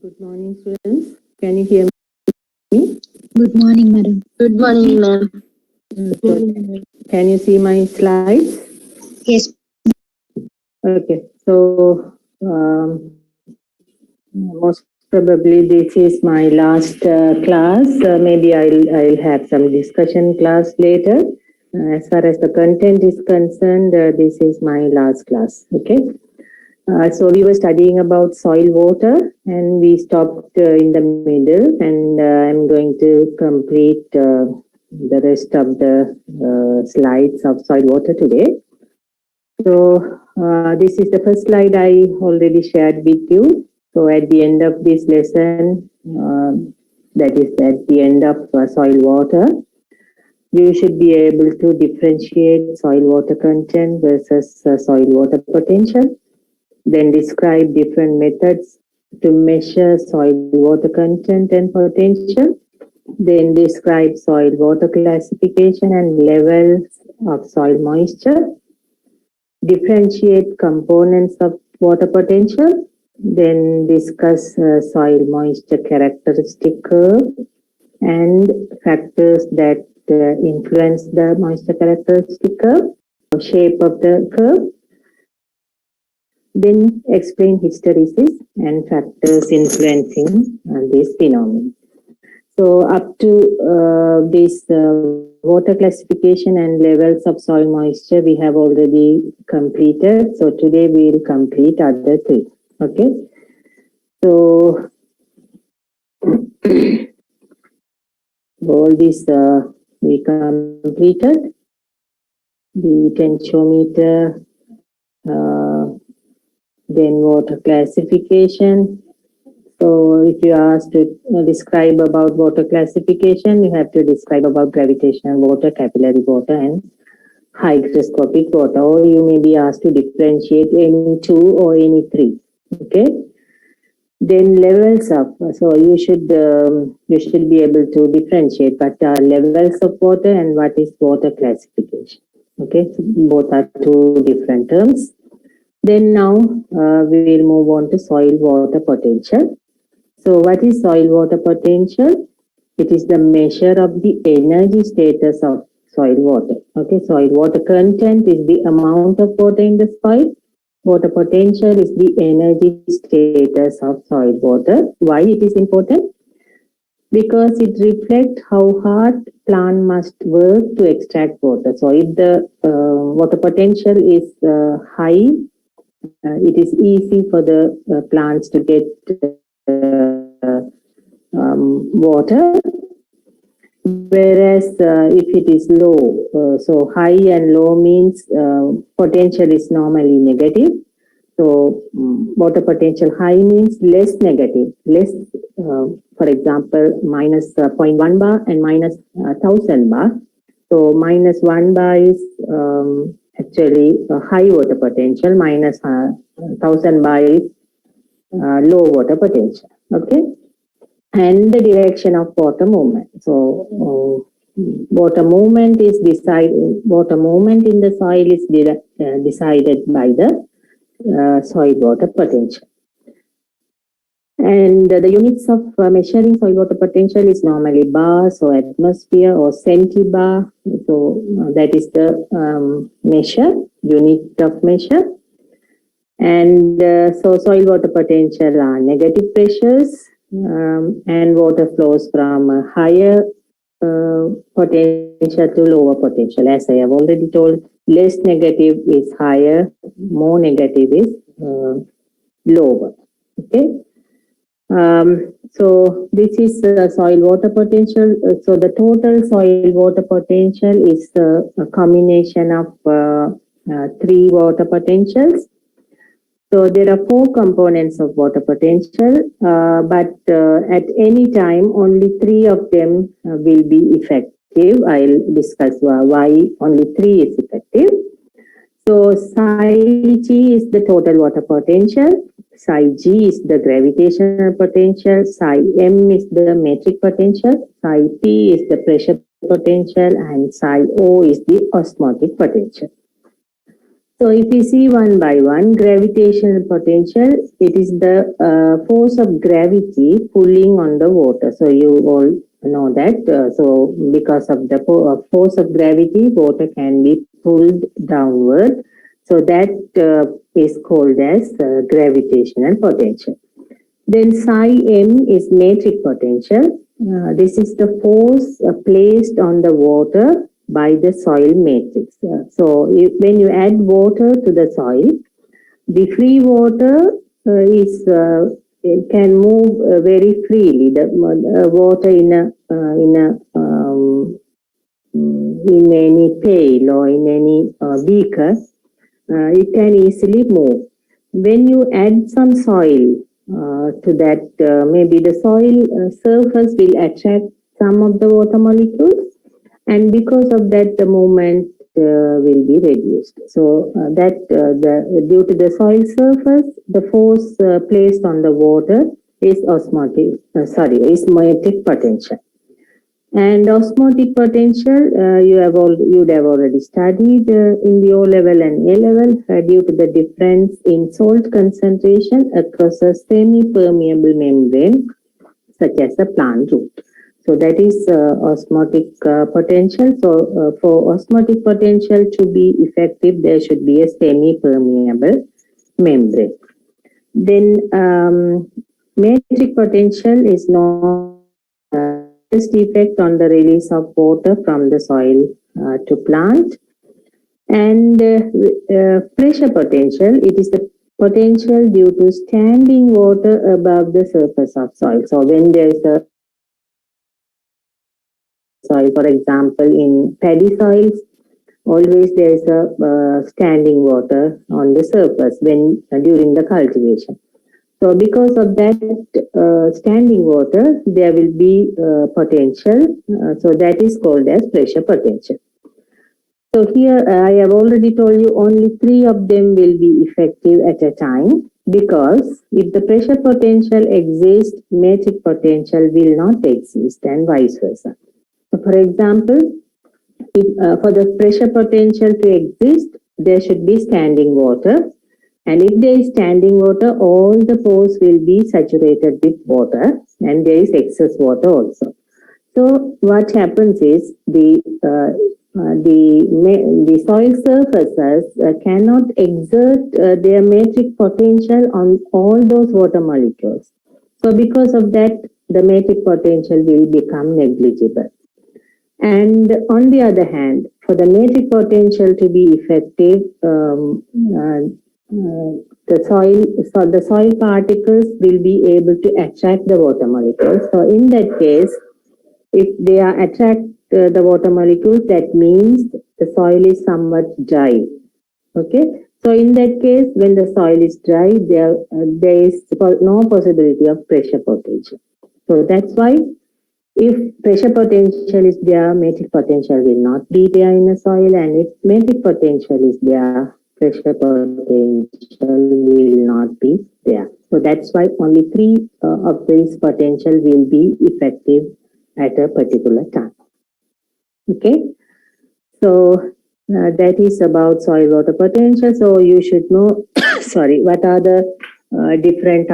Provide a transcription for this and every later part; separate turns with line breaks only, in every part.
Good morning, students. Can you hear me?
Good morning, madam.
Good morning, ma'am.
Can you see my slides?
Yes.
Okay. So, most probably this is my last class. Maybe I'll have some discussion class later. As far as the content is concerned, this is my last class. Okay. So we were studying about soil water, and we stopped in the middle, and I'm going to complete the rest of the slides of soil water today. So this is the first slide I already shared with you. So at the end of this lesson, that is at the end of soil water, you should be able to differentiate soil water content versus soil water potential. Then describe different methods to measure soil water content and potential. Then describe soil water classification and levels of soil moisture. Differentiate components of water potential. Then discuss soil moisture characteristic curve and factors that influence the moisture characteristic curve, shape of the curve. Then explain hysteresis and factors influencing this phenomenon. So up to this water classification and levels of soil moisture we have already completed. So today we will complete other three. Okay. So all this we completed. The tensiometer, then water classification. So if you are asked to describe about water classification, you have to describe about gravitational water, capillary water, and hygroscopic water. Or you may be asked to differentiate any two or any three. Okay. Then levels of, so you should be able to differentiate what are levels of water and what is water classification. Okay, so both are two different terms. Then now we will move on to soil water potential. So what is soil water potential? It is the measure of the energy status of soil water. Okay, soil water content is the amount of water in the soil. Water potential is the energy status of soil water. Why it is important? Because it reflects how hard plant must work to extract water. So if the water potential is high, it is easy for the plants to get water. Whereas if it is low, so high and low means potential is normally negative. So water potential high means less negative, less, for example, minus 0.1 bar and minus 1000 bar. So minus 1 bar is actually a high water potential, minus 1000 bar is low water potential. Okay. And the direction of water movement. So water movement is water movement in the soil is decided by the soil water potential. And the units of measuring soil water potential is normally bar, so atmosphere, or centibar. So that is the unit of measure. And so soil water potential are negative pressures, and water flows from higher potential to lower potential. As I have already told, less negative is higher, more negative is lower. Okay. So this is soil water potential. So the total soil water potential is a combination of three water potentials. So there are four components of water potential, but at any time only three of them will be effective. I'll discuss why only three is effective. So psi G is the total water potential, psi G is the gravitational potential, psi M is the metric potential, psi P is the pressure potential, and psi O is the osmotic potential. So if we see one by one, gravitational potential, it is the force of gravity pulling on the water. So you all know that. So because of the force of gravity, water can be pulled downward. So that is called as gravitational potential. Then psi m is metric potential. This is the force placed on the water by the soil matrix. When you add water to the soil, the free water it can move very freely. The water in any pail or in any beaker, it can easily move. When you add some soil to that, maybe the soil surface will attract some of the water molecules, and because of that, the movement will be reduced. So due to the soil surface, the force placed on the water is is metic potential. And osmotic potential, you'd have already studied in the O level and A level due to the difference in salt concentration across a semi-permeable membrane, such as the plant root. So that is osmotic potential. So for osmotic potential to be effective, there should be a semi-permeable membrane. Then metric potential is known effect on the release of water from the soil to plant. And pressure potential, it is the potential due to standing water above the surface of soil. So when there is a soil, for example, in paddy soils, always there is a standing water on the surface when during the cultivation. So because of that standing water, there will be potential. So that is called as pressure potential. So here I have already told you only 3 of them will be effective at a time, because if the pressure potential exists, metric potential will not exist, and vice versa. So for example, if, for the pressure potential to exist, there should be standing water. And if there is standing water, all the pores will be saturated with water, and there is excess water also. So what happens is the soil surfaces cannot exert their metric potential on all those water molecules. So because of that, the metric potential will become negligible. And on the other hand, for the metric potential to be effective, the soil particles will be able to attract the water molecules. So in that case, if they are attract the water molecules, that means the soil is somewhat dry. Okay. So in that case, when the soil is dry, there is no possibility of pressure potential. So that's why if pressure potential is there, metric potential will not be there in the soil, and if metric potential is there, pressure potential will not be there. So that's why only 3 of these potential will be effective at a particular time. Okay, so that is about soil water potential. So you should know, sorry, what are the different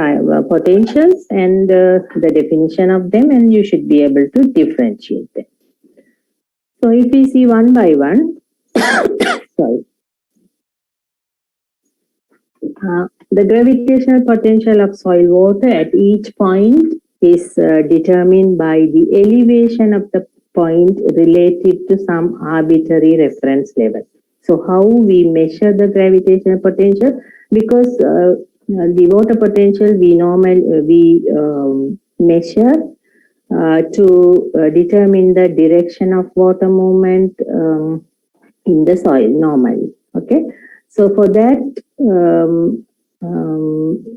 potentials and the definition of them, and you should be able to differentiate them. So if we see one by one, sorry, the gravitational potential of soil water at each point is determined by the elevation of the point relative to some arbitrary reference level. So how we measure the gravitational potential? Because the water potential we measure to determine the direction of water movement in the soil normally. Okay, so for that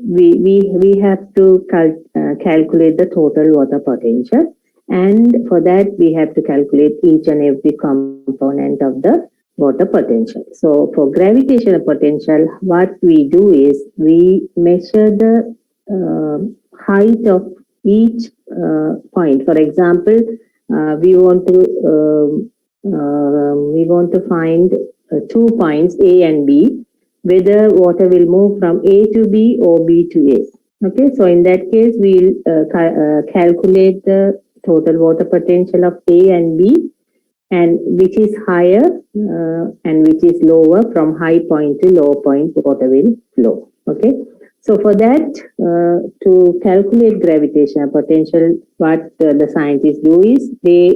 we have to calculate the total water potential, and for that we have to calculate each and every component of the water potential. So for gravitational potential, what we do is we measure the height of each point. For example, we want to find 2 points A and B. whether water will move from A to B or B to A. Okay, so in that case, we'll calculate the total water potential of A and B, and which is higher and which is lower. From high point to low point, water will flow. Okay, so for that, to calculate gravitational potential, what the scientists do is they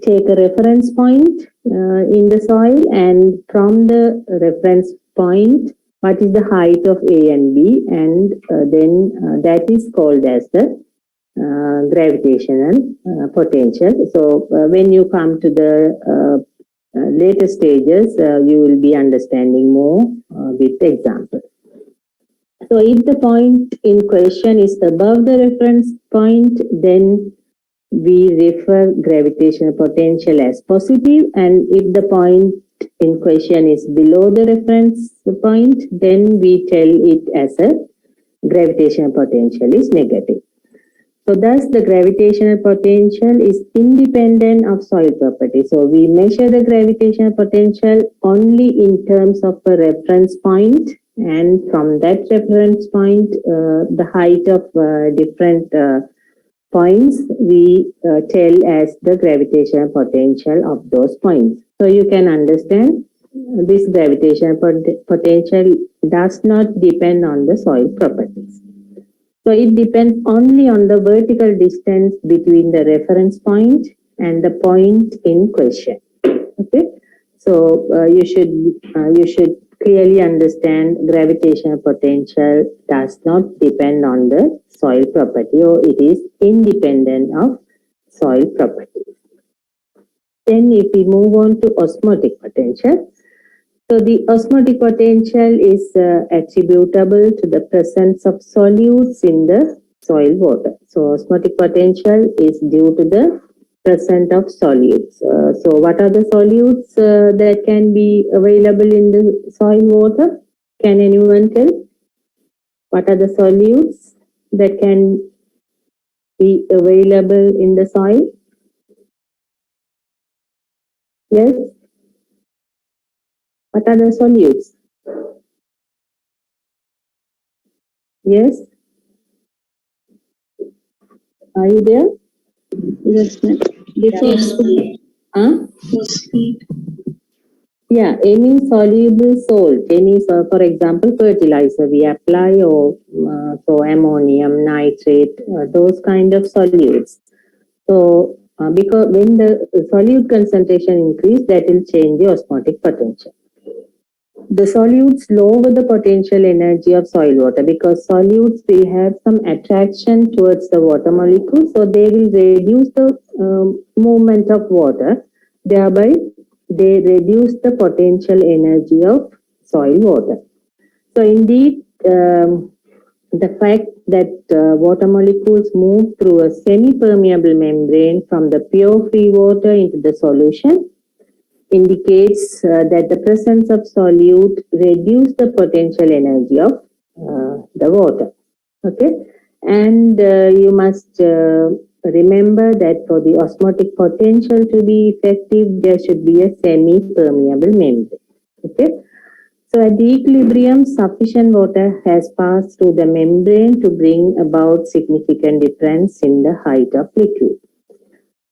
take a reference point in the soil, and from the reference point, what is the height of A and B, and then that is called as the gravitational potential. So when you come to the later stages, you will be understanding more with examples. So if the point in question is above the reference point, then we refer gravitational potential as positive, and if the point in question is below the reference point, then we tell it as a gravitational potential is negative. So thus the gravitational potential is independent of soil property. So we measure the gravitational potential only in terms of a reference point, and from that reference point, the height of different points we tell as the gravitational potential of those points. So you can understand this gravitational potential does not depend on the soil properties. So it depends only on the vertical distance between the reference point and the point in question. Okay, so you should clearly understand gravitational potential does not depend on the soil property, or it is independent of soil property. Then if we move on to osmotic potential, so the osmotic potential is attributable to the presence of solutes in the soil water. So osmotic potential is due to the presence of solutes. So what are the solutes that can be available in the soil water? Can anyone tell? What are the solutes that can be available in the soil? Yes? What are the solutes? Yes? Are you there?
Yes, ma'am.
Huh?
Phosphate.
Yeah, any soluble salt, for example, fertilizer we apply, or so ammonium, nitrate, those kind of solutes. So because when the solute concentration increase, that will change the osmotic potential. The solutes lower the potential energy of soil water, because solutes will have some attraction towards the water molecule, so they will reduce the movement of water, thereby they reduce the potential energy of soil water. So indeed, the fact that water molecules move through a semi-permeable membrane from the pure free water into the solution indicates that the presence of solute reduce the potential energy of the water. Okay, and you must remember that for the osmotic potential to be effective, there should be a semi-permeable membrane. Okay, so at the equilibrium, sufficient water has passed through the membrane to bring about significant difference in the height of liquid.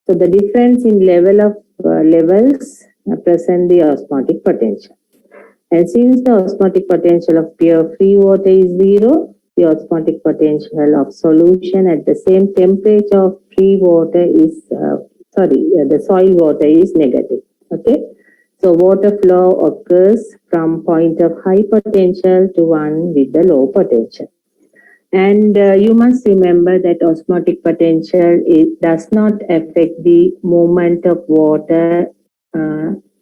So the difference in levels present the osmotic potential. And since the osmotic potential of pure free water is zero, the osmotic potential of solution at the same temperature of free water is, the soil water is negative. Okay. So water flow occurs from point of high potential to one with the low potential. And you must remember that osmotic potential does not affect the movement of water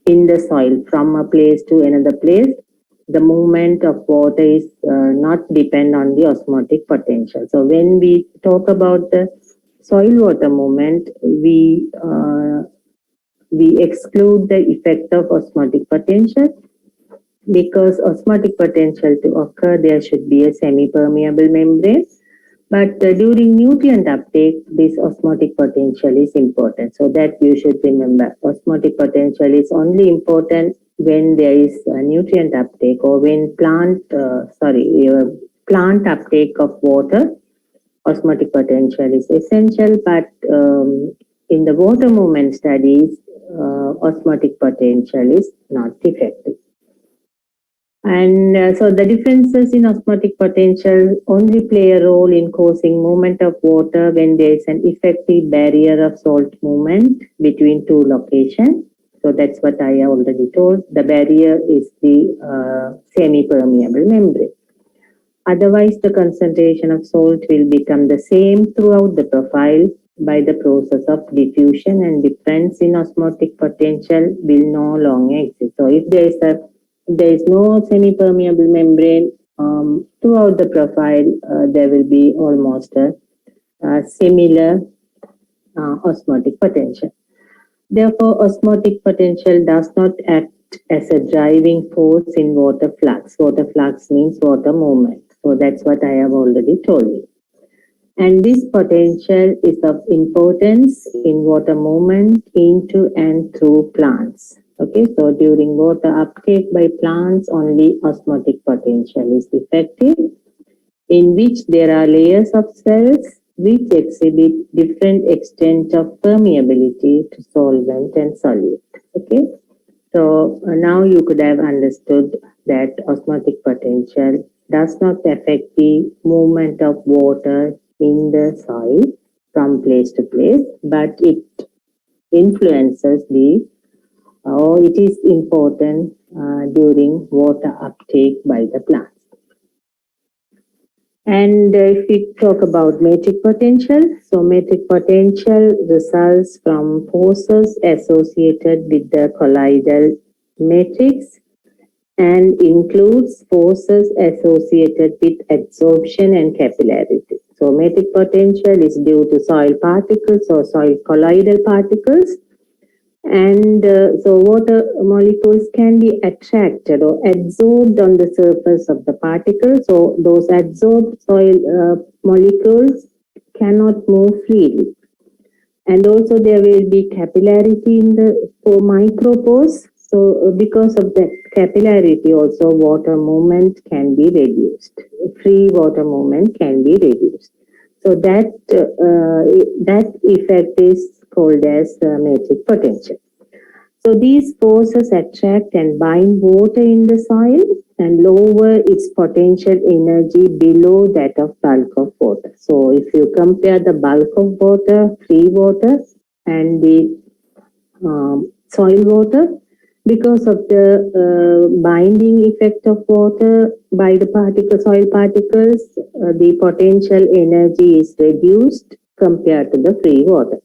in the soil from a place to another place. The movement of water is not depend on the osmotic potential. So when we talk about the soil water movement, we exclude the effect of osmotic potential, because osmotic potential to occur, there should be a semi-permeable membrane. But during nutrient uptake, this osmotic potential is important. So that you should remember. Osmotic potential is only important when there is a nutrient uptake or when plant uptake of water, osmotic potential is essential, but in the water movement studies, osmotic potential is not effective. And so the differences in osmotic potential only play a role in causing movement of water when there is an effective barrier of salt movement between two locations. So that's what I already told. The barrier is the semi-permeable membrane. Otherwise, the concentration of salt will become the same throughout the profile by the process of diffusion, and difference in osmotic potential will no longer exist. So if there is no semi-permeable membrane throughout the profile, there will be almost a similar osmotic potential. Therefore, osmotic potential does not act as a driving force in water flux. Water flux means water movement. So that's what I have already told you. And this potential is of importance in water movement into and through plants. Okay, so during water uptake by plants, only osmotic potential is effective, in which there are layers of cells which exhibit different extent of permeability to solvent and solute. Okay, so now you could have understood that osmotic potential does not affect the movement of water in the soil from place to place, but it influences or it is important during water uptake by the plants. And if we talk about metic potential, so metic potential results from forces associated with the colloidal matrix and includes forces associated with adsorption and capillarity. So metic potential is due to soil particles or soil colloidal particles, and so water molecules can be attracted or adsorbed on the surface of the particles. So those adsorbed soil molecules cannot move freely. And also there will be capillarity in the micropores. So because of that capillarity also water movement can be reduced. Free water movement can be reduced. So that effect is called as metic potential. So these forces attract and bind water in the soil and lower its potential energy below that of bulk of water. So if you compare the bulk of water, free water, and the soil water, because of the binding effect of water by the soil particles, the potential energy is reduced compared to the free water.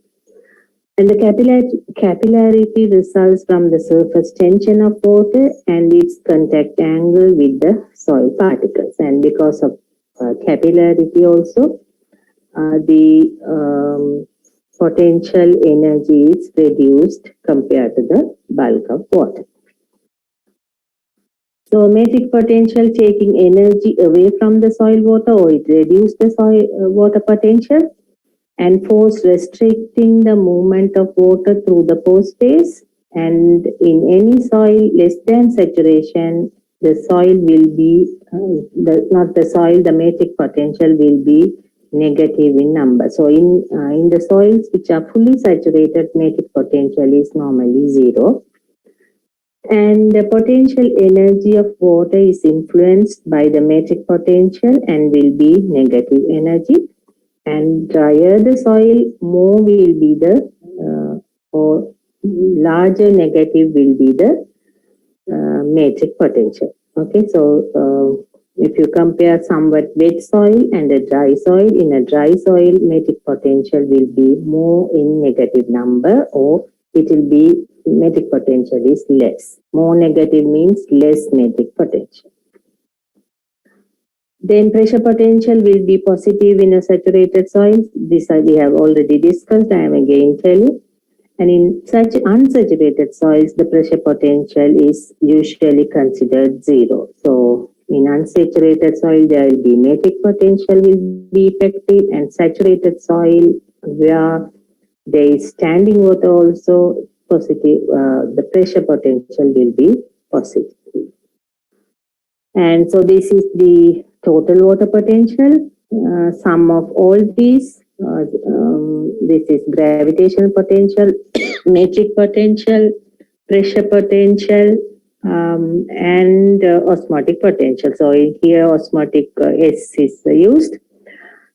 And the capillarity results from the surface tension of water and its contact angle with the soil particles. And because of capillarity also, the potential energy is reduced compared to the bulk of water. So metic potential taking energy away from the soil water, or it reduces the soil water potential, and force restricting the movement of water through the pore space. And in any soil less than saturation, the soil will be the metic potential will be negative in number. So in the soils which are fully saturated, metic potential is normally 0. And the potential energy of water is influenced by the metic potential and will be negative energy. And drier the soil, more will be the or larger negative will be the metic potential. Okay, so if you compare somewhat wet soil and a dry soil, in a dry soil, metic potential will be more in negative number, or it will be metic potential is less. More negative means less metic potential. Then pressure potential will be positive in a saturated soil. This we have already discussed. I am again telling. And in such unsaturated soils, the pressure potential is usually considered 0. So in unsaturated soil, there will be metic potential will be effective, and saturated soil where there is standing water also positive. The pressure potential will be positive. And so this is the total water potential. Sum of all these. This is gravitational potential, metric potential, pressure potential, and osmotic potential. So here osmotic S is used.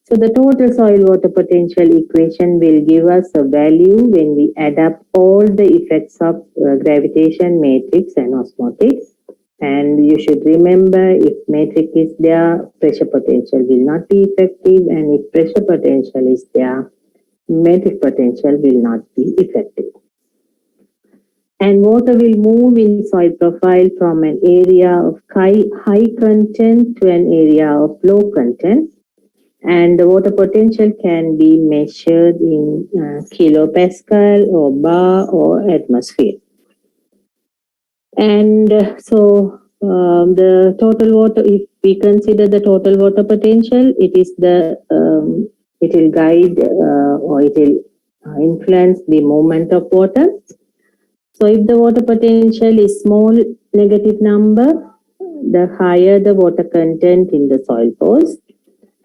So the total soil water potential equation will give us a value when we add up all the effects of gravitation, matrix and osmotic. And you should remember, if metric is there, pressure potential will not be effective, and if pressure potential is there, metric potential will not be effective. And water will move in soil profile from an area of high content to an area of low content. And the water potential can be measured in kilopascal or bar or atmosphere. And the total water, if we consider the total water potential, it is it will guide or it will influence the movement of water. So if the water potential is small negative number, the higher the water content in the soil pores.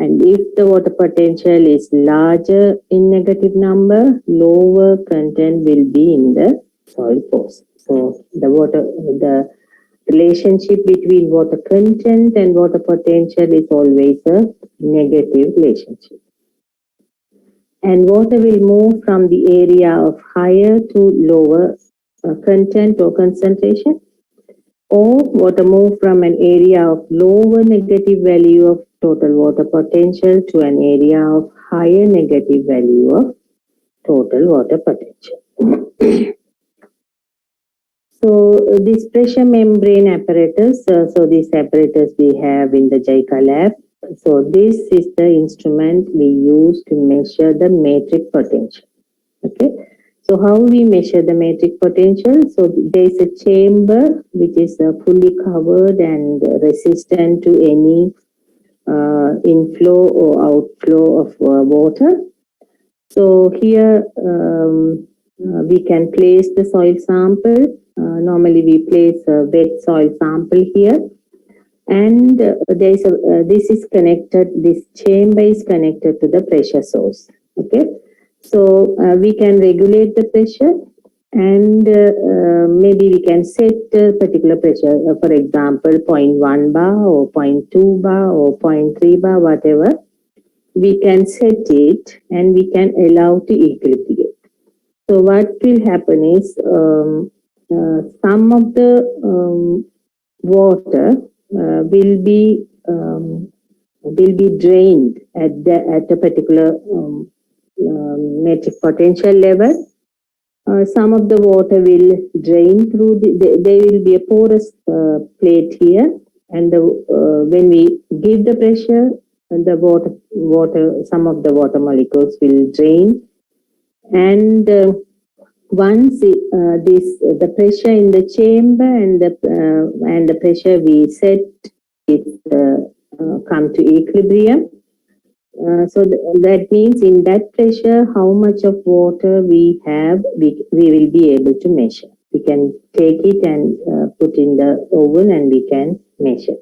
And if the water potential is larger in negative number, lower content will be in the soil pores. So the relationship between water content and water potential is always a negative relationship. And water will move from the area of higher to lower content or concentration, or water move from an area of lower negative value of total water potential to an area of higher negative value of total water potential. So this pressure membrane apparatus, so this apparatus we have in the JICA lab. So this is the instrument we use to measure the metric potential. Okay. So how we measure the metric potential? So there is a chamber which is fully covered and resistant to any inflow or outflow of water. So here we can place the soil sample. Normally we place a wet soil sample here, and this is connected. This chamber is connected to the pressure source. Okay. So we can regulate the pressure, and maybe we can set a particular pressure, for example, 0.1 bar or 0.2 bar or 0.3 bar, whatever. We can set it and we can allow to equilibrate. So what will happen is some of the water will be drained at a particular metric potential level. Some of the water will drain through there will be a porous plate here, and when we give the pressure, the water some of the water molecules will drain, and once the pressure in the chamber and the pressure we set it come to equilibrium. So that means in that pressure, how much of water we have, we will be able to measure. We can take it and put in the oven and we can measure.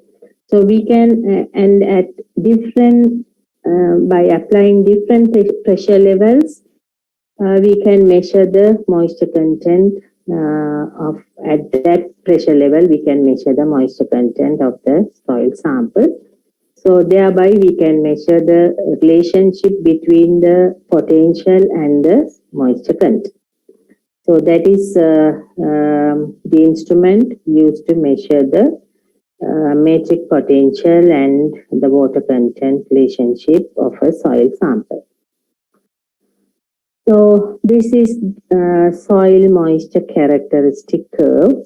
So we can, and at different, by applying different pressure levels, we can measure the moisture content at that pressure level, we can measure the moisture content of the soil sample. So thereby we can measure the relationship between the potential and the moisture content. So that is the instrument used to measure the metric potential and the water content relationship of a soil sample. So this is soil moisture characteristic curve.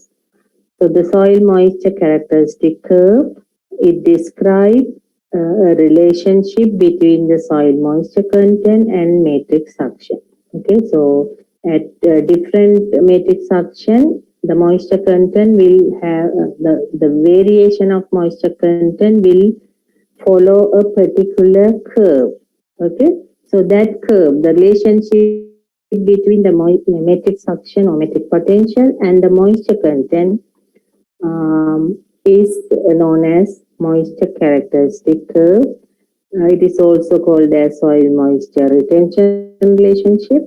So the soil moisture characteristic curve, it describes a relationship between the soil moisture content and matrix suction. Okay, so at different matrix suction, the moisture content will have the variation of moisture content will follow a particular curve. Okay, so that curve, the relationship between the metric suction or metric potential and the moisture content is known as moisture characteristic curve. It is also called as soil moisture retention relationship.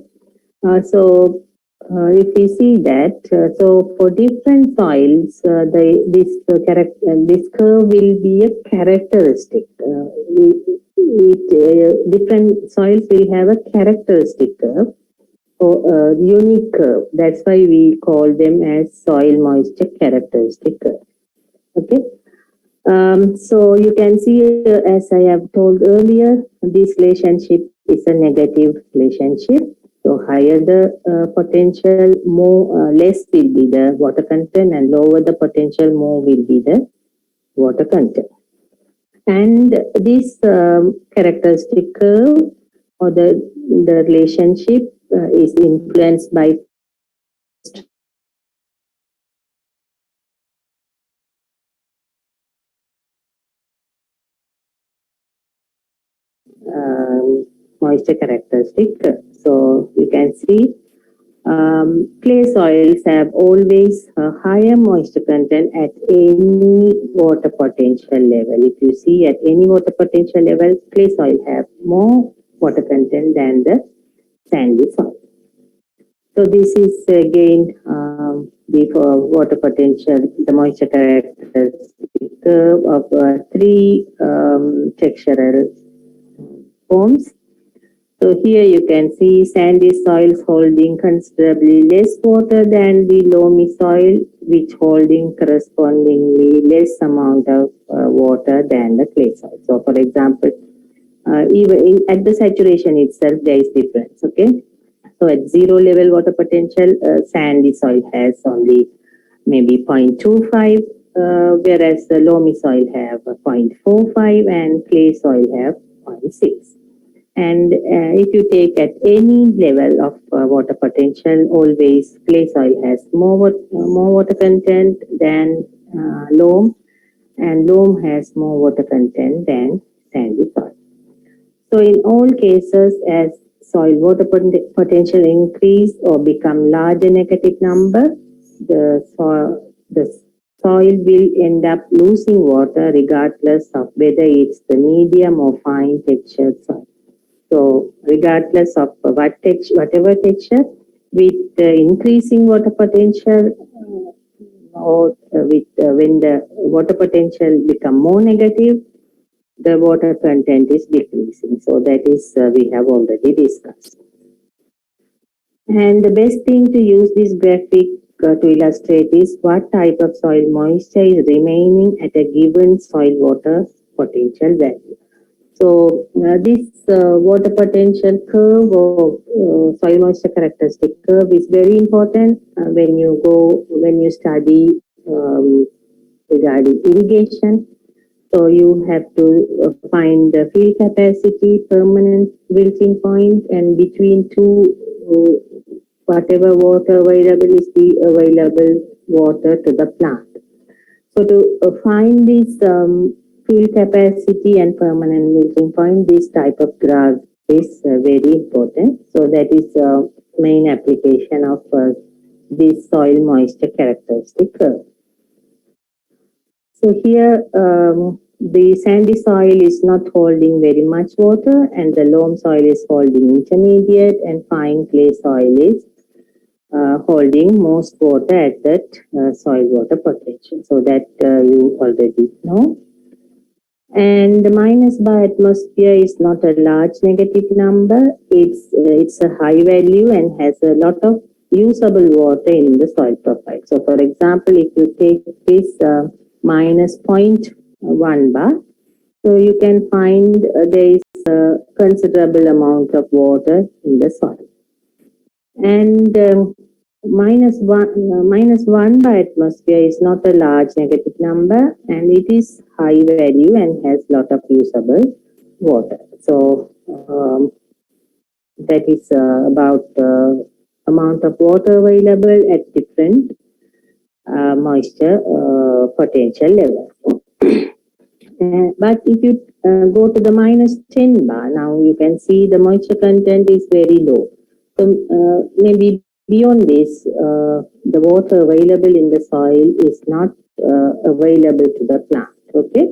So if we see that, so for different soils, this curve will be a characteristic. Different soils will have a characteristic curve or unique curve. That's why we call them as soil moisture characteristic curve. Okay. So you can see, as I have told earlier, this relationship is a negative relationship. So higher the potential, more less will be the water content, and lower the potential, more will be the water content. And this characteristic curve or the relationship is influenced by first moisture characteristic. So you can see clay soils have always a higher moisture content at any water potential level. If you see at any water potential level, clay soil have more water content than the sandy soil. So this is again the water potential, the moisture characteristic curve of three textural forms. So here you can see sandy soils holding considerably less water than the loamy soil, which holding correspondingly less amount of water than the clay soil. So for example, at the saturation itself, there is difference. Okay. So at zero level water potential, sandy soil has only maybe 0.25, whereas the loamy soil have 0.45 and clay soil have 0.6. And if you take at any level of water potential, always clay soil has more water content than loam, and loam has more water content than sandy soil. So in all cases, as soil water potential increase or become larger negative number, the soil will end up losing water regardless of whether it's the medium or fine textured soil. So regardless of whatever texture, with increasing water potential or with when the water potential become more negative, the water content is decreasing. So that is we have already discussed. And the best thing to use this graphic to illustrate is what type of soil moisture is remaining at a given soil water potential value. So this water potential curve or soil moisture characteristic curve is very important when you study regarding irrigation. So you have to find the field capacity, permanent wilting point, and between two, whatever water available is the available water to the plant. So to find this field capacity and permanent wilting point, this type of graph is very important. So that is main application of this soil moisture characteristic curve. So here the sandy soil is not holding very much water, and the loam soil is holding intermediate, and fine clay soil is holding most water at that soil water potential. So that you already know. And the minus by atmosphere is not a large negative number. It's a high value and has a lot of usable water in the soil profile. So for example, if you take this minus 0.1 bar, so you can find there is a considerable amount of water in the soil. And minus 1 by atmosphere is not a large negative number, and it is high value and has lot of usable water. So that is about amount of water available at different moisture potential levels. But if you go to the minus 10 bar, now you can see the moisture content is very low. So maybe beyond this, the water available in the soil is not available to the plant. Okay.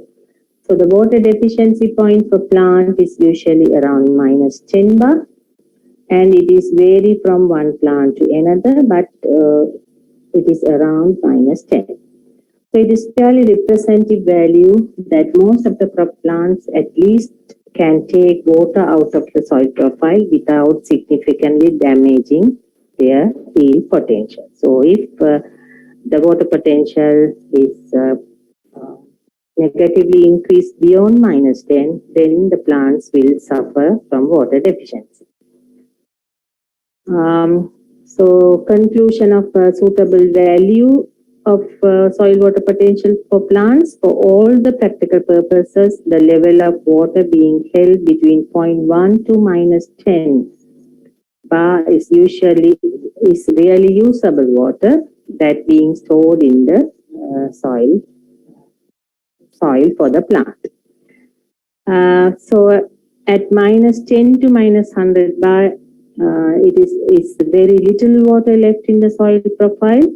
So the water deficiency point for plant is usually around minus 10 bar, and it is vary from one plant to another, but it is around minus 10. So it is fairly representative value that most of the crop plants at least can take water out of the soil profile without significantly damaging their yield potential. So if the water potential is negatively increased beyond minus 10, then the plants will suffer from water deficiency. So conclusion of suitable value of soil water potential for plants for all the practical purposes, the level of water being held between 0.1 to minus 10 bar is really usable water that being stored in the soil for the plant. So at minus 10 to minus 100 bar, it is very little water left in the soil profile.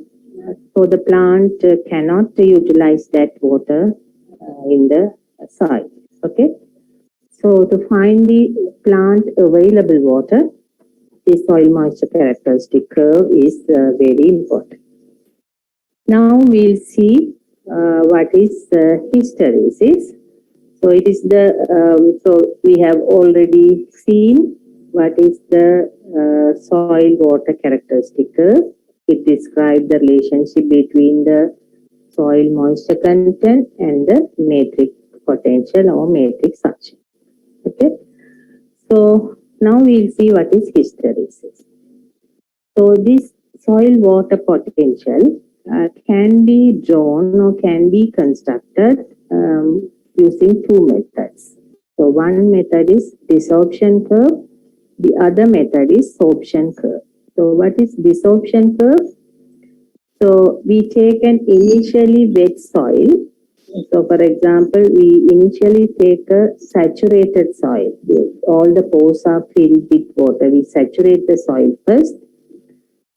So the plant cannot utilize that water in the soil. Okay. So to find the plant available water, the soil moisture characteristic curve is very important. Now we'll see what is hysteresis. So it is so we have already seen what is the soil water characteristic curve. It describes the relationship between the soil moisture content and the metric potential or metric suction. Okay. So now we'll see what is hysteresis. So this soil water potential can be drawn or can be constructed using two methods. So one method is desorption curve, the other method is sorption curve. So what is desorption curve? So we take an initially wet soil. So for example, we initially take a saturated soil. All the pores are filled with water. We saturate the soil first.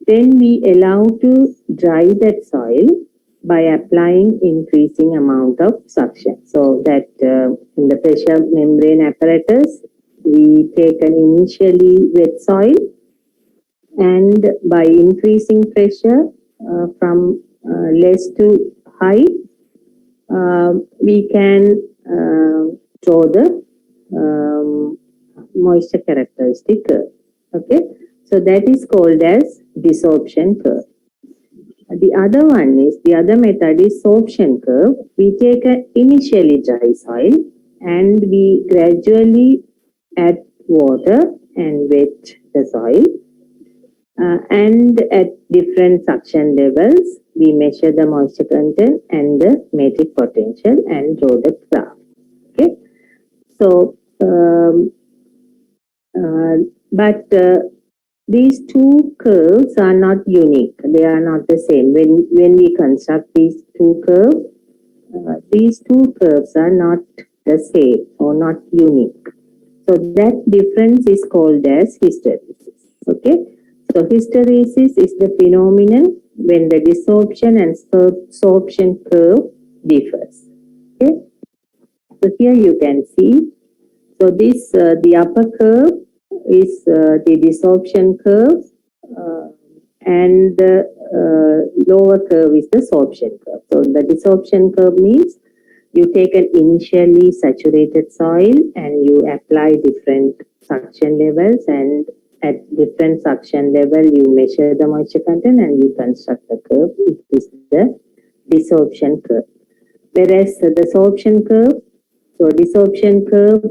Then we allow to dry that soil by applying increasing amount of suction. So that in the pressure membrane apparatus, we take an initially wet soil, and by increasing pressure from less to high, we can draw the moisture characteristic curve. Okay, so that is called as desorption curve. The other method is sorption curve. We take an initially dry soil and we gradually add water and wet the soil. And at different suction levels, we measure the moisture content and the metic potential and draw the graph. Okay, so but these two curves are not unique. They are not the same. When we construct these two curves are not the same or not unique. So that difference is called as hysteresis. Okay. So hysteresis is the phenomenon when the desorption and sorption curve differs. Okay. So here you can see. So this the upper curve is the desorption curve, and the lower curve is the sorption curve. So the desorption curve means you take an initially saturated soil and you apply different suction levels, and at different suction level you measure the moisture content and you construct the curve. It is the desorption curve. Whereas the sorption curve, so desorption curve,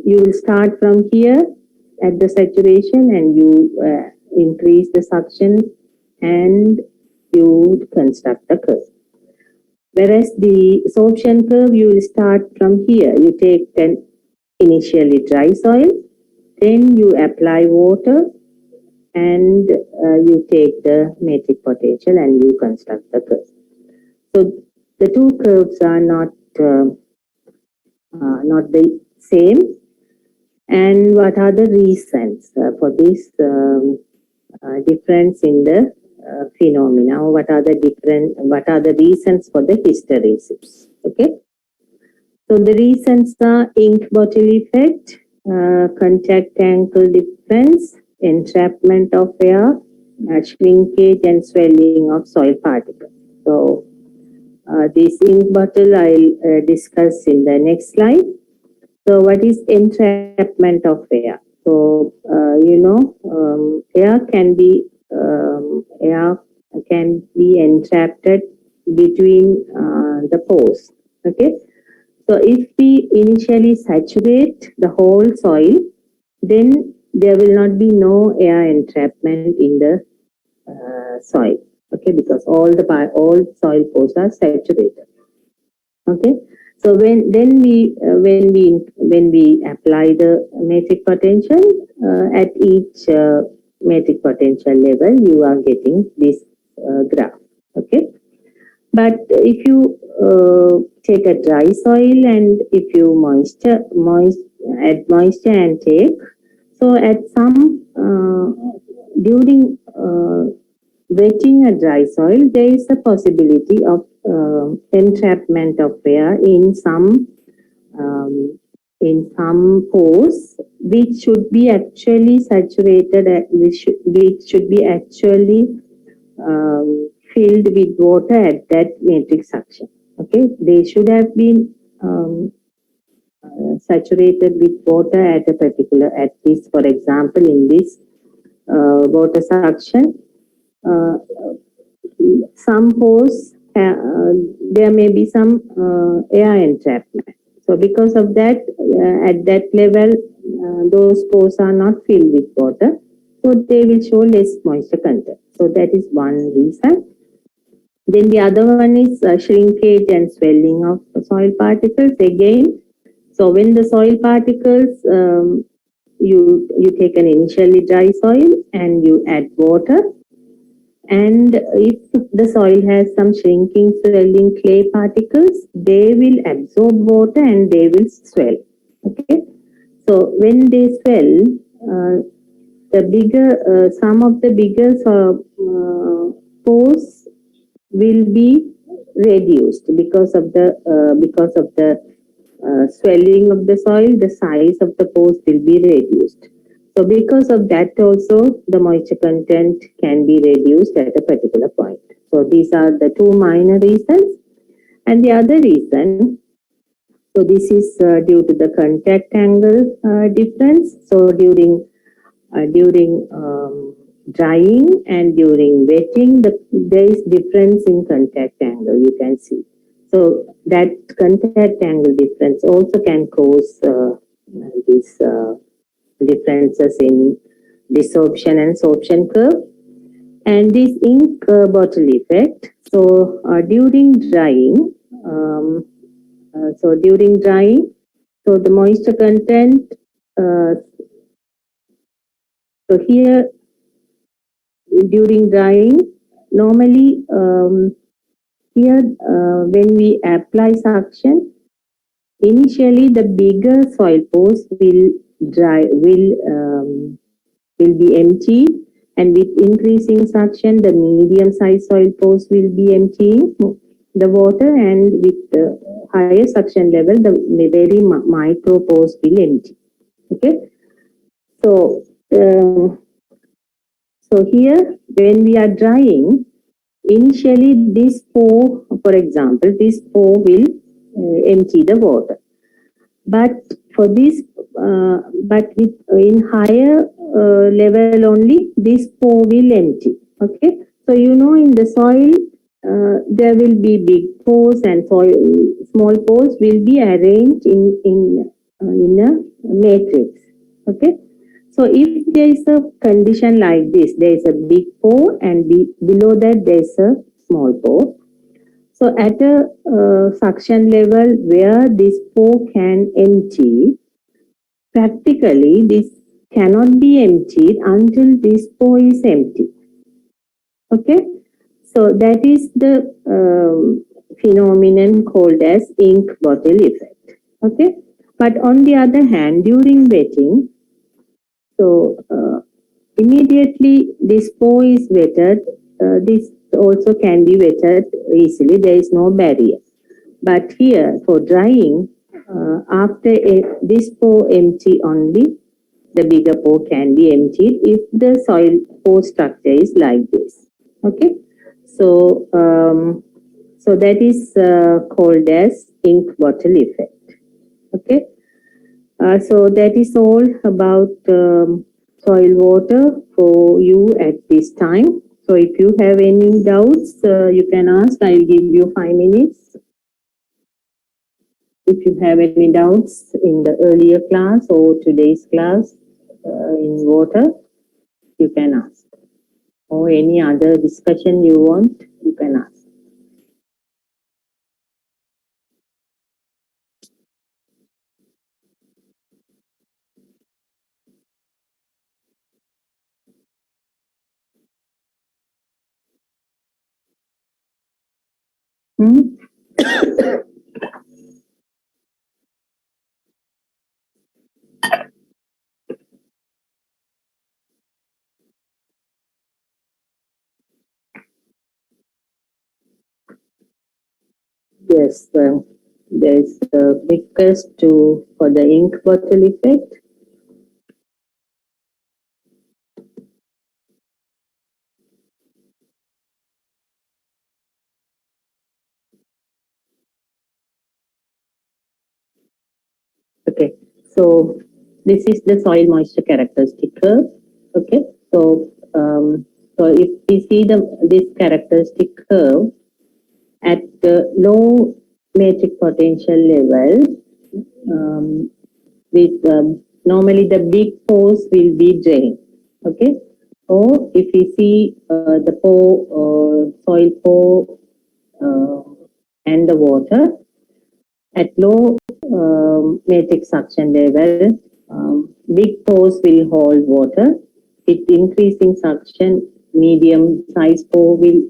you will start from here at the saturation and you increase the suction and you construct the curve. Whereas the sorption curve, you will start from here. You take an initially dry soil, then you apply water and you take the metric potential and you construct the curve. So the two curves are not the same. And what are the reasons for this? difference in the phenomena, what are the reasons for the hysteresis. Okay, so the reasons are ink bottle effect, contact angle difference, entrapment of air, shrinkage and swelling of soil particles. So this ink bottle I'll discuss in the next slide. So what is entrapment of air? So air can be entrapped between the pores. Okay. So if we initially saturate the whole soil, then there will not be no air entrapment in the soil. Okay, because all soil pores are saturated. Okay, so when we apply the metric potential at each metric potential level, you are getting this graph. Okay, but if you take a dry soil and if you add moisture and take, so at some during wetting a dry soil, there is a possibility of entrapment of air in some pores, which should be actually saturated, which should be actually filled with water at that matrix suction. Okay, they should have been saturated with water at a particular, at this, for example, in this water suction. Uh, some pores, there may be some air entrapment. So because of that, at that level, those pores are not filled with water, so they will show less moisture content. So that is one reason. Then the other one is shrinkage and swelling of soil particles. Again, so when the soil particles, you take an initially dry soil and you add water, and if the soil has some shrinking, swelling clay particles, they will absorb water and they will swell. Okay, so when they swell, the bigger some of the bigger pores will be reduced because of the swelling of the soil. The size of the pores will be reduced. So because of that also, the moisture content can be reduced at a particular point. So these are the two minor reasons. And the other reason, so this is due to the contact angle difference. So during drying and during wetting, there is difference in contact angle, you can see. So that contact angle difference also can cause these differences in desorption and sorption curve. And this ink bottle effect. So during drying, so the moisture content. So here during drying, normally here when we apply suction, initially the bigger soil pores will be empty, and with increasing suction, the medium sized soil pores will be emptying the water, and with the higher suction level, the very micro pores will empty. Okay, so so here when we are drying, initially this pore, for example, this pore will empty the water, but for this but with in higher level only this pore will empty. Okay, so in the soil there will be big pores and small pores will be arranged in a matrix. Okay, so if there is a condition like this, there is a big pore and below that there is a small pore. So at a suction level where this pore can empty, practically this cannot be emptied until this pore is empty. Okay, so that is the phenomenon called as ink bottle effect. Okay, but on the other hand, during wetting, so Immediately this pore is wetted, this also can be wetted easily. There is no barrier. But here for drying, after this pore empty only, the bigger pore can be emptied if the soil pore structure is like this. Okay, so so that is called as ink bottle effect. Okay, so that is all about soil water for you at this time. So if you have any doubts, you can ask. I'll give you 5 minutes. If you have any doubts in the earlier class or today's class in water, you can ask. Or any other discussion you want, you can ask. Hmm? Yes, there is a request to for the ink bottle effect. Okay, so this is the soil moisture characteristic curve. Okay, so so if we see this characteristic curve at the low metric potential level, with normally the big pores will be drained. Okay, or if we see the pore, soil pore, and the water at low metric suction level, big pores will hold water. With increasing suction, medium size pore will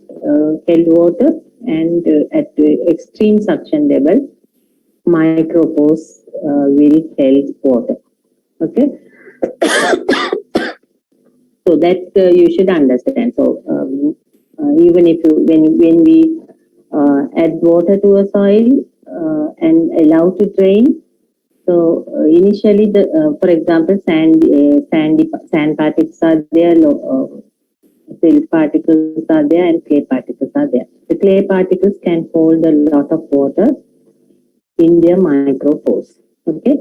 hold water, and at the extreme suction level, micropores will hold water. Okay, so that you should understand. So even if you when we add water to a soil and allow to drain, so initially the for example sand particles are there, silt particles are there, and clay particles are there. The clay particles can hold a lot of water in their micropores. Okay,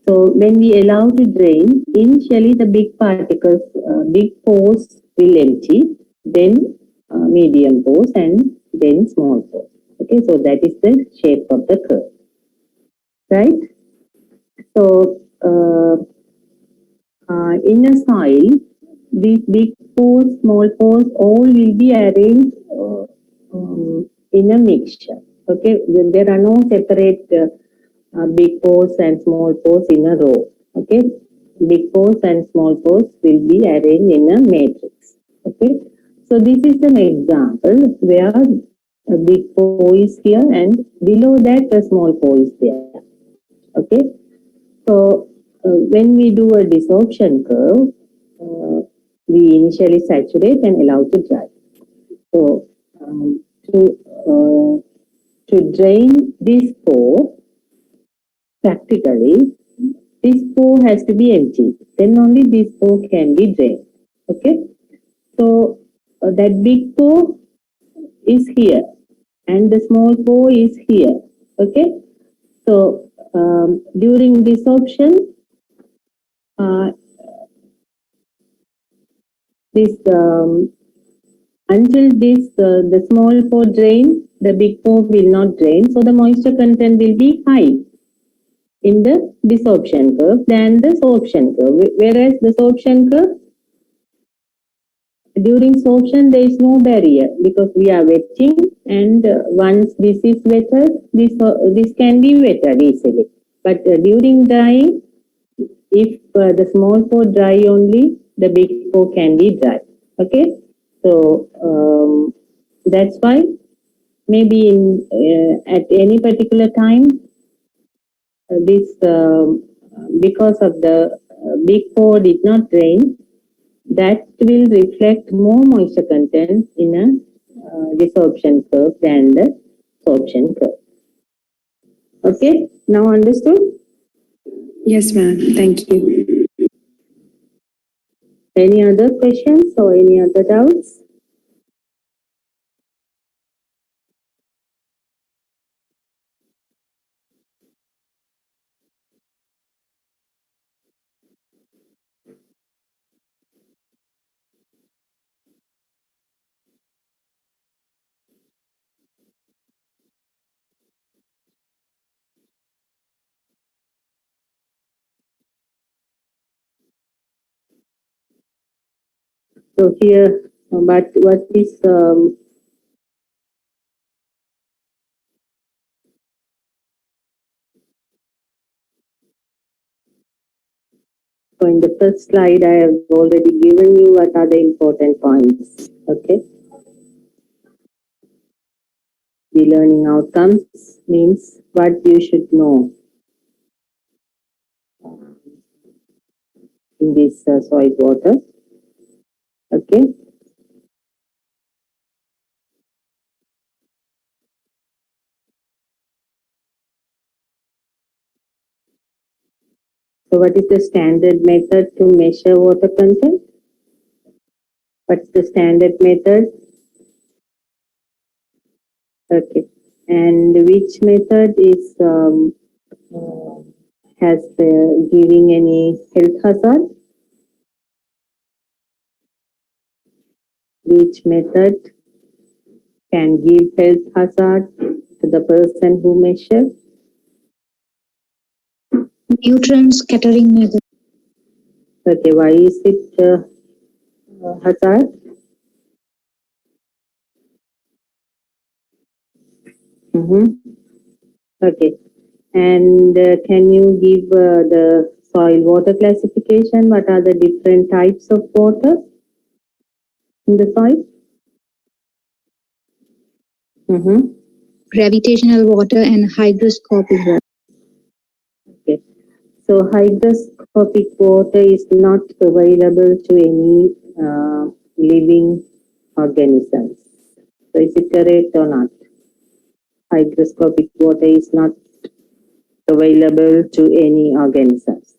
so when we allow to drain, initially the big particles, big pores will empty, then medium pores, and then small pores. Okay, so that is the shape of the curve, right? So in a soil, these big pores, small pores, all will be arranged in a mixture. Okay, there are no separate big pores and small pores in a row. Okay, big pores and small pores will be arranged in a matrix. Okay, so this is an example where a big pore is here and below that a small pore is there. Okay, so when we do a desorption curve, we initially saturate and allow to dry. So to to drain this pore, practically, this pore has to be empty. Then only this pore can be drained. Okay. So that big pore is here, and the small pore is here. Okay. So during desorption, uh, this until this the small pore drain, the big pore will not drain. So the moisture content will be high in the desorption curve than the sorption curve. Whereas the sorption curve, during sorption there is no barrier because we are wetting, and once this is wetted, this can be wetted easily. But during drying, if the small pore dry only, the big pore can be dry. Okay, so that's why maybe in at any particular time this because of the big pore did not drain, that will reflect more moisture content in a desorption curve than the sorption curve. Okay, now understood?
Yes, ma'am. Thank you.
Any other questions or any other doubts? So here, but what is so in the first slide, I have already given you what are the important points. Okay, the learning outcomes means what you should know in this soil water. Okay, so what is the standard method to measure water content? What's the standard method? Okay, and which method is has giving any health hazard? Which method can give health hazard to the person who measures?
Neutron scattering method.
Okay, why is it hazard? Okay, and can you give the soil water classification? What are the different types of water in the soil?
Gravitational water and hygroscopic water.
Okay, so hygroscopic water is not available to any living organisms. So is it correct or not? Hygroscopic water is not available to any organisms.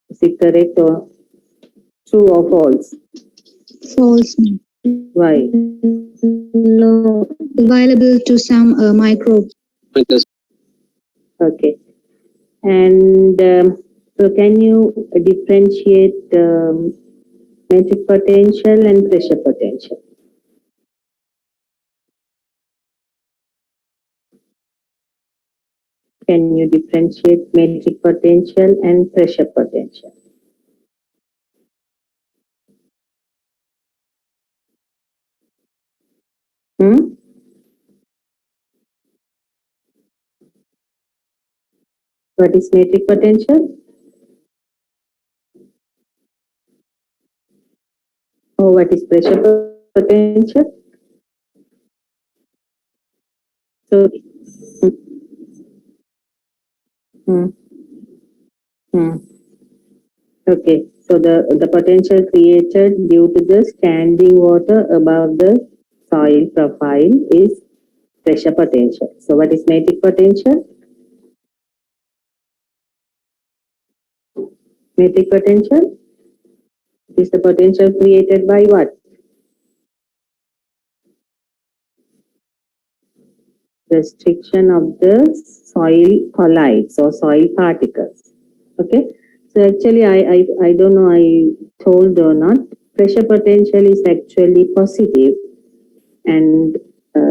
Is it correct or true or false?
False.
Why?
No. Available to some microbes.
Okay. And so can you differentiate metric potential and pressure potential? Can you differentiate metric potential and pressure potential? Hmm? What is metric potential? Or what is pressure potential? So, hmm, hmm. Okay, so the potential created due to the standing water above the soil profile is pressure potential. So what is metic potential? Metic potential is the potential created by what? Restriction of the soil colloids or soil particles. Okay, so actually I don't know I told or not, pressure potential is actually positive and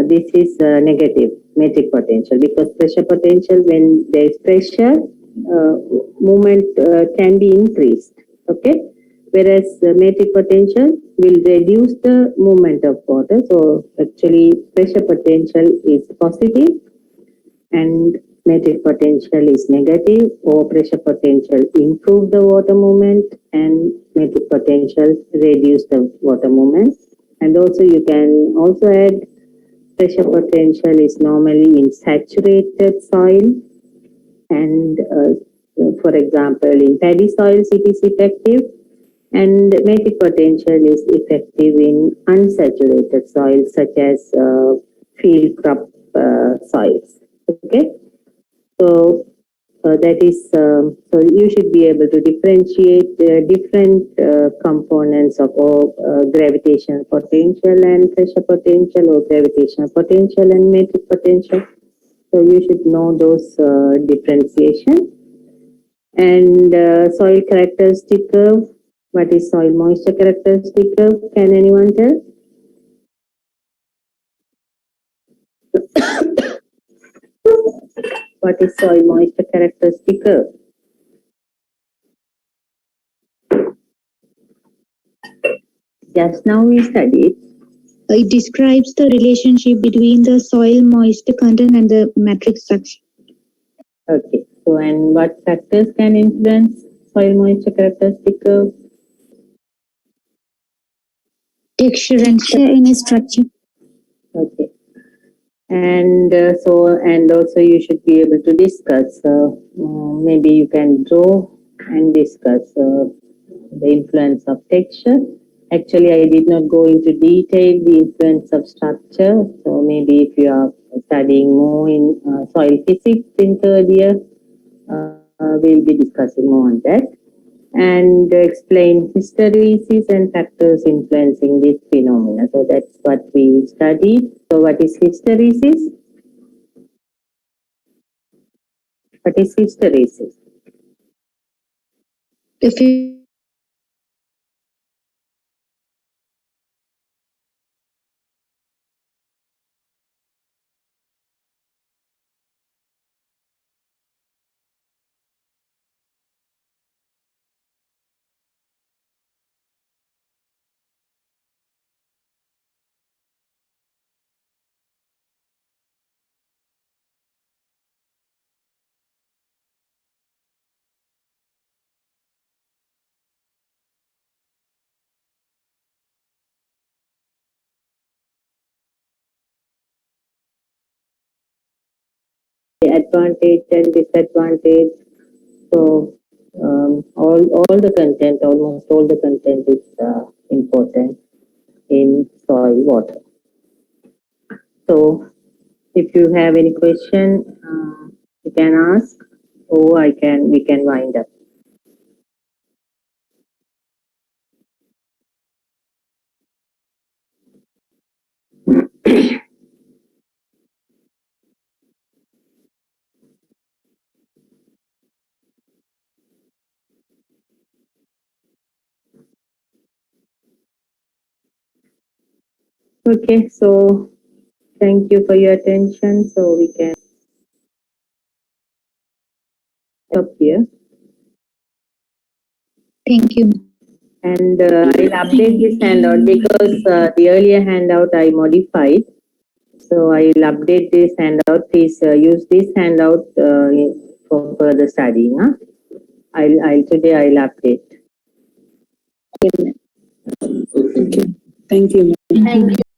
this is negative metric potential, because pressure potential, when there is pressure, movement can be increased. Okay, whereas metric potential will reduce the movement of water. So actually pressure potential is positive and metric potential is negative, or pressure potential improve the water movement and metric potential reduce the water movement. And also you can also add pressure potential is normally in saturated soil, and for example in paddy soils it is effective, And Metic potential is effective in unsaturated soils such as field crop soils. Okay, so that is so you should be able to differentiate different components of gravitational potential and pressure potential, or gravitational potential and Metic potential. So you should know those differentiation. And soil characteristic curve. What is soil moisture characteristic curve? Can anyone tell? What is soil moisture characteristic curve? Just now we studied.
It describes the relationship between the soil moisture content and the matrix structure.
Okay. So, and what factors can influence soil moisture characteristic curve?
Texture and structure.
Okay. And and also you should be able to discuss. Maybe you can draw and discuss the influence of texture. Actually, I did not go into detail the influence of structure. So maybe if you are studying more in soil physics in third year, we'll be discussing more on that. And explain hysteresis and factors influencing this phenomena. So that's what we studied. So what is hysteresis? What is hysteresis?
If you
Advantage and disadvantage. So all the content, almost all the content is important in soil water. So if you have any question, you can ask, or we can wind up. Okay, so thank you for your attention. So we can stop here.
thank you.
And I'll update this handout because the earlier handout I modified. So I'll update this handout. Please use this handout for further studying. Huh? Today I'll update.
Okay. Thank you.
Thank you.